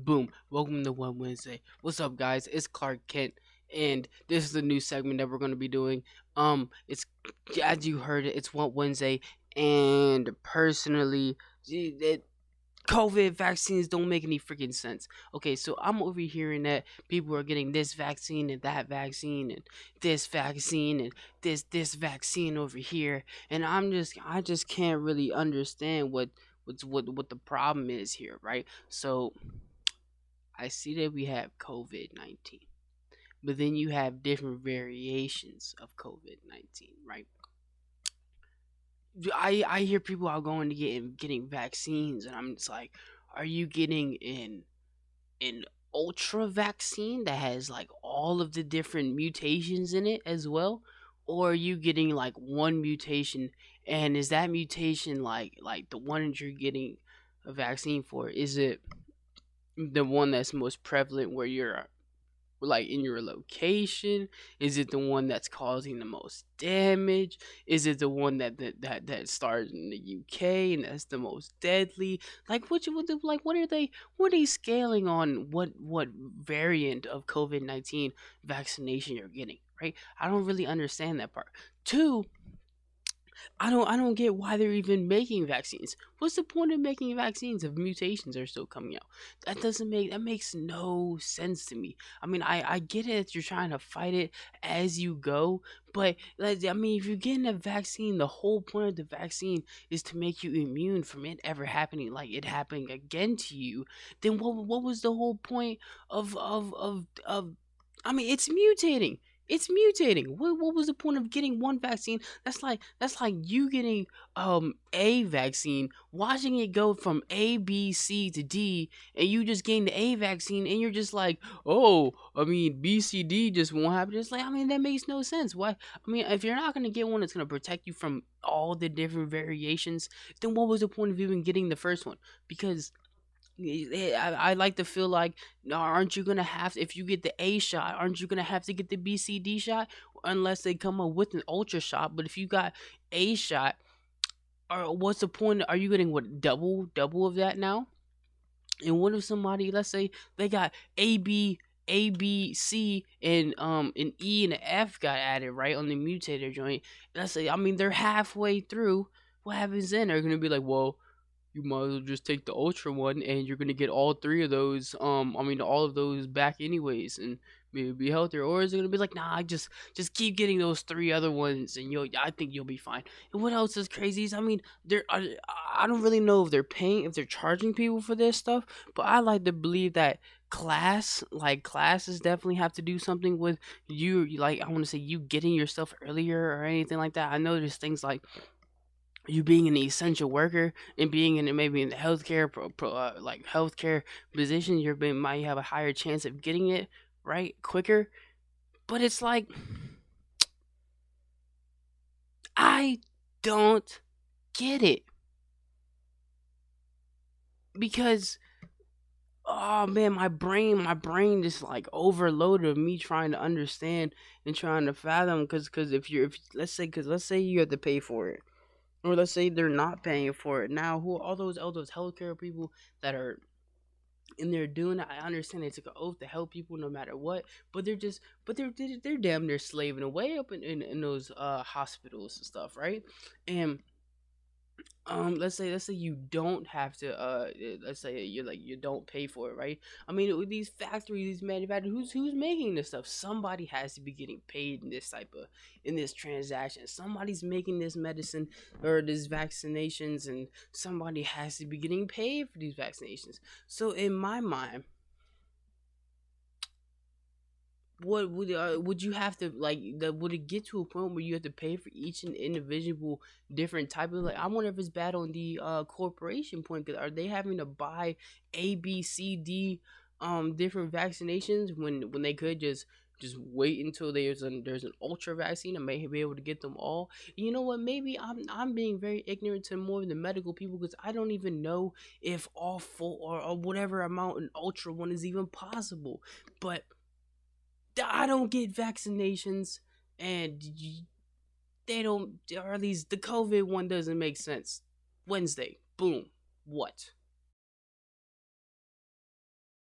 Boom. Welcome to One Wednesday. What's up, guys? It's Clark Kent, and this is a new segment that we're going to be doing. It's as you heard it, it's One Wednesday, and personally, it, COVID vaccines don't make any freaking sense. Okay, so I'm over hearing that people are getting this vaccine and that vaccine and this vaccine and this vaccine over here, and I just can't really understand what the problem is here, right? So I see that we have COVID-19, but then you have different variations of COVID-19, right? I hear people are going to getting vaccines, and I'm just like, are you getting an ultra vaccine that has like all of the different mutations in it as well, or are you getting like one mutation, and is that mutation like the one that you're getting a vaccine for? Is it the one that's most prevalent where you're like in your location? Is it the one that's causing the most damage? Is it the one that started in the UK and that's the most deadly? Like what are they scaling on what variant of COVID-19 vaccination you're getting, right? I don't really understand that part. Two, I don't get why they're even making vaccines. What's the point of making vaccines if mutations are still coming out? That makes no sense to me. I mean, I get it that you're trying to fight it as you go, but like, I mean, if you're getting a vaccine, the whole point of the vaccine is to make you immune from it ever happening, like it happening again to you. Then what was the whole point of I mean, it's mutating. It's mutating. What was the point of getting one vaccine? That's like you getting a vaccine, watching it go from A, B, C to D, and you just getting the A vaccine, and you're just like, oh, I mean, B, C, D just won't happen. It's like, I mean, that makes no sense. Why? I mean, if you're not gonna get one that's gonna protect you from all the different variations, then what was the point of even getting the first one? Because I like to feel like, no, aren't you gonna have, if you get the A shot, aren't you gonna have to get the BCD shot unless they come up with an ultra shot? But if you got A shot, or what's the point? Are you getting what, double of that now? And what if somebody, let's say they got A B C and an E and an F got added right on the mutator joint? Let's say, I mean, they're halfway through. What happens then? They're gonna be like, well, you might as well just take the ultra one, and you're gonna get all three of those. I mean, all of those back anyways, and maybe be healthier. Or is it gonna be like, nah, just keep getting those three other ones, and I think you'll be fine. And what else is crazy is, I mean, I don't really know if they're charging people for this stuff, but I like to believe that classes definitely have to do something with like, I want to say, you getting yourself earlier or anything like that. I know there's things like you being an essential worker and being in maybe in the healthcare like healthcare position, might have a higher chance of getting it right quicker. But it's like, I don't get it, because oh man, my brain just like overloaded of me trying to understand and trying to fathom. Because if let's say you have to pay for it, or let's say they're not paying for it now, who are all those healthcare people that are in there doing it? I understand they took an oath to help people no matter what, but they're damn near slaving away up in those hospitals and stuff, right? And let's say you don't have to let's say you don't pay for it, right? I mean, with these factories, these manufacturers, who's making this stuff? Somebody has to be getting paid in this type of, in this transaction. Somebody's making this medicine or these vaccinations, and somebody has to be getting paid for these vaccinations. So in my mind, what would you have to, like, would it get to a point where you have to pay for each and individual different type of, like, I wonder if it's bad on the corporation point, because are they having to buy A B C D different vaccinations when they could just wait until there's an ultra vaccine and may be able to get them all? You know what, maybe I'm being very ignorant to more of the medical people, because I don't even know if all full or whatever amount an ultra one is even possible. But I don't get vaccinations, and they don't, or at least the COVID one doesn't make sense. Wednesday, boom, what?